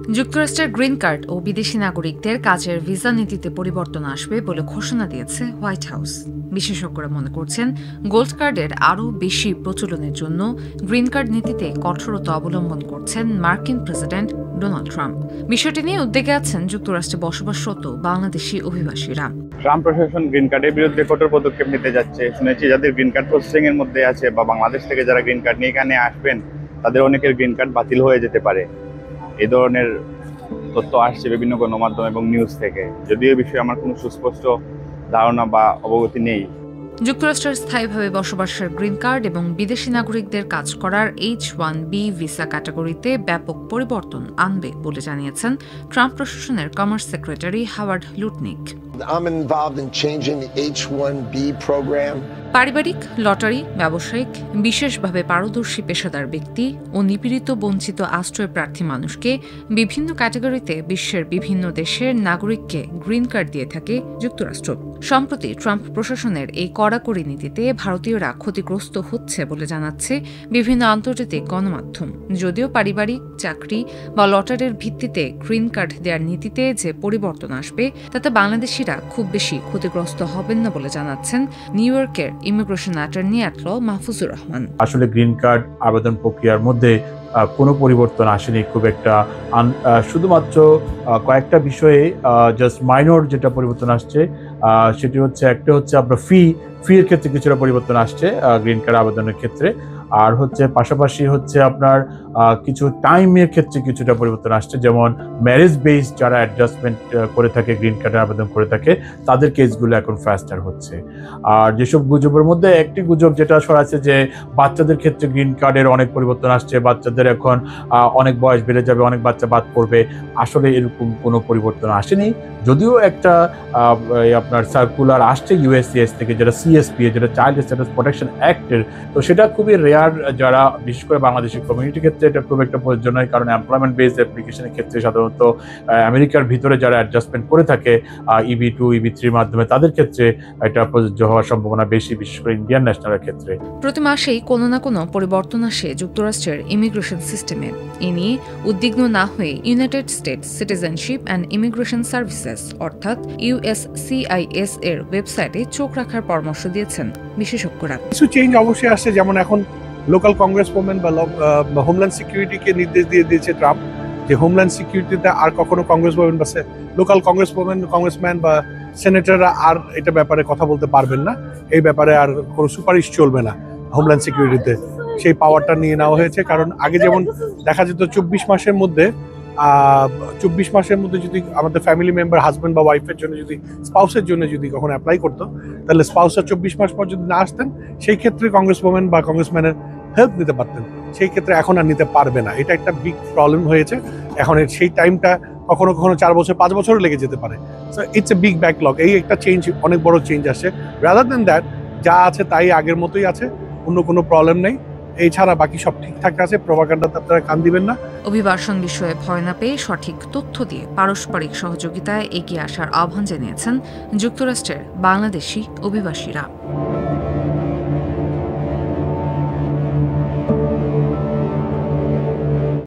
যুক্তরাষ্ট্রের green card ও বিদেশি নাগরিকদের কাজের ভিসা নীতিতে পরিবর্তন আসবে বলে ঘোষণা দিয়েছে হোয়াইট হাউস। বিশেষজ্ঞরা মনে করছেন, গোল্ড কার্ডের আরও বেশি প্রচলনের জন্য গ্রিন কার্ড নীতিতে কঠোরতা অবলম্বন করছেন মার্কিন প্রেসিডেন্ট ডোনাল্ড ট্রাম্প। বিষয়টি নিয়ে উদ্বেগে আছেন যুক্তরাষ্ট্রে বসবাসরত বাংলাদেশি অভিবাসীরা। ট্রাম্প প্রশাসন গ্রিন কার্ডের বিরুদ্ধে কঠোর পদক্ষেপ নিতে যাচ্ছে। শুনেছি যাদের গ্রিন কার্ড প্রসেসিং এর মধ্যে আছে বা বাংলাদেশ থেকে যারা গ্রিন কার্ড নিয়ে এখানে আসবেন, তাদের অনেকের গ্রিন কার্ড বাতিল হয়ে যেতে পারে। এই ধরনের তথ্য আসছে বিভিন্ন গণমাধ্যম এবং নিউজ থেকে, যদিও এই বিষয়ে আমার কোনো সুস্পষ্ট ধারণা বা অবগতি নেই। যুক্তরাষ্ট্রের স্থায়ীভাবে বসবাসের গ্রিন কার্ড এবং বিদেশি নাগরিকদের কাজ করার H-1B ভিসা ক্যাটাগরিতে ব্যাপক পরিবর্তন আনবে বলে জানিয়েছেন ট্রাম্প প্রশাসনের commerce secretary Howard Lutnick. I'm involved in changing the H-1B program. পারিবারিক, লটারি, ব্যবসায়িক, বিশেষভাবে পারদর্শী পেশাদার ব্যক্তি ও নিপীড়িত বঞ্চিত আশ্রয় প্রার্থী মানুষকে বিভিন্ন ক্যাটাগরিতে বিশ্বের বিভিন্ন দেশের নাগরিককে গ্রিন কার্ড দিয়ে থাকে যুক্তরাষ্ট্র। সম্প্রতি ট্রাম্প প্রশাসনের এই কড়াকড়ি নীতিতে ভারতীয়রা ক্ষতিগ্রস্ত হচ্ছে বলে জানাচ্ছে বিভিন্ন আন্তর্জাতিক গণমাধ্যম। যদিও পারিবারিক, চাকরি বা লটারির ভিত্তিতে গ্রিন কার্ড দেওয়ার নীতিতে যে পরিবর্তন আসবে তাতে বাংলাদেশিরা খুব বেশি ক্ষতিগ্রস্ত হবেন না বলে জানাচ্ছেন নিউ ইয়র্কের immigration attorney at law Mahfuzur Rahman. আসলে গ্রিন কার্ড আবেদন প্রক্রিয়ার মধ্যে কোনো পরিবর্তন আসেনি খুব একটা, শুধুমাত্র কয়েকটা বিষয়ে জাস্ট মাইনর যেটা পরিবর্তন আসছে সেটি হচ্ছে একটা হচ্ছে আপনার ফি এর ক্ষেত্রে কিছুটা পরিবর্তন আসছে গ্রিন কার্ড আবেদনের ক্ষেত্রে, আর হচ্ছে পাশাপাশি হচ্ছে আপনার কিছু টাইমের ক্ষেত্রে কিছুটা পরিবর্তন আসছে, যেমন ম্যারেজ বেসড যারা অ্যাডজাস্টমেন্ট করে থাকে গ্রিন কার্ডের আবেদন করে থাকে তাদের কেসগুলো এখন ফাস্টার হচ্ছে। আর যেসব গুজবের মধ্যে একটি গুজব যেটা ছড়াচ্ছে যে বাচ্চাদের ক্ষেত্রে গ্রিন কার্ডের অনেক পরিবর্তন আসছে, বাচ্চাদের এখন অনেক বয়স বেড়ে যাবে, অনেক বাচ্চা বাদ পড়বে। আসলে এরকম কোনো পরিবর্তন আসেনি, যদিও একটা আপনার সার্কুলার আসছে ইউএসসিএস থেকে, যেটা সিএসপি যেটা চাইল্ড স্ট্যাটাস প্রোটেকশন অ্যাক্টের, তো সেটা খুবই রেয়ার, যারা বিশেষ করে বাংলাদেশি কমিউনিটির ক্ষেত্রে এটা খুব একটা প্রযোজ্য নয়, কারণ এমপ্লয়মেন্ট বেসড অ্যাপ্লিকেশনের ক্ষেত্রে সাধারণত আমেরিকার ভিতরে যারা অ্যাডজাস্টমেন্ট করে থাকে EB-2, EB-3 মাধ্যমে, তাদের ক্ষেত্রে এটা প্রযোজ্য হওয়ার সম্ভাবনা বেশি, বিশেষ করে ইন্ডিয়ান ন্যাশনালের ক্ষেত্রে। প্রতি মাসেই কোনো না কোনো পরিবর্তন আসে যুক্তরাষ্ট্রের ইমিগ্রেশন সিস্টেমে। এ নিয়ে উদ্বিগ্ন না হয়ে United states citizenship and immigration services অর্থাৎ USCIS এর ওয়েবসাইটে চোখ রাখার পরামর্শ দিয়েছেন বিশেষজ্ঞরা। কিছু চেঞ্জ অবশ্যই আসছে, যেমন এখন লোকাল কংগ্রেসম্যান বা হোমল্যান্ড সিকিউরিটিকে নির্দেশ দিয়ে দিয়েছে ট্রাম্প যে হোমল্যান্ড সিকিউরিটিতে আর কখনো কংগ্রেসম্যান বা লোকাল কংগ্রেসম্যান বা সেনেটররা আর এটা ব্যাপারে কথা বলতে পারবেন না, এই ব্যাপারে আর কোনো সুপারিশ চলবে না হোমল্যান্ড সিকিউরিটিতে। সেই পাওয়ারটা নিয়ে নেওয়া হয়েছে, কারণ আগে যেমন দেখা যেত 24 মাসের মধ্যে যদি আমাদের ফ্যামিলি মেম্বার হাজব্যান্ড বা ওয়াইফের জন্য, যদি স্পাউসের জন্য যদি কখনো অ্যাপ্লাই করতো, তাহলে স্পাউসের 24 মাস পর যদি না আসতেন, সেই ক্ষেত্রে কংগ্রেসম্যান বা কংগ্রেসম্যানের হেল্প নিতে পারতেন। সেই ক্ষেত্রে এখন আর নিতে পারবে না, এটা একটা বিগ প্রবলেম হয়েছে। এখন সেই টাইমটা কখনো 4 বছর 5 বছরও লেগে যেতে পারে। So it's a big backlog. এই একটা চেঞ্জ, অনেক বড় চেঞ্জ আসছে। রাদার দেন দ্যাট যা আছে তাই আগের মতোই আছে, অন্য কোনো প্রবলেম নেই। এছাড়া বাকি সব ঠিকঠাক আছে, প্রপাগান্ডাতে আপনারা কান দিবেন না। অভিবাসন বিষয়ে ভয় না পেয়ে সঠিক তথ্য দিয়ে পারস্পরিক সহযোগিতায় এগিয়ে আসার আহ্বান জানিয়েছেন যুক্তরাষ্ট্রের বাংলাদেশি অভিবাসীরা।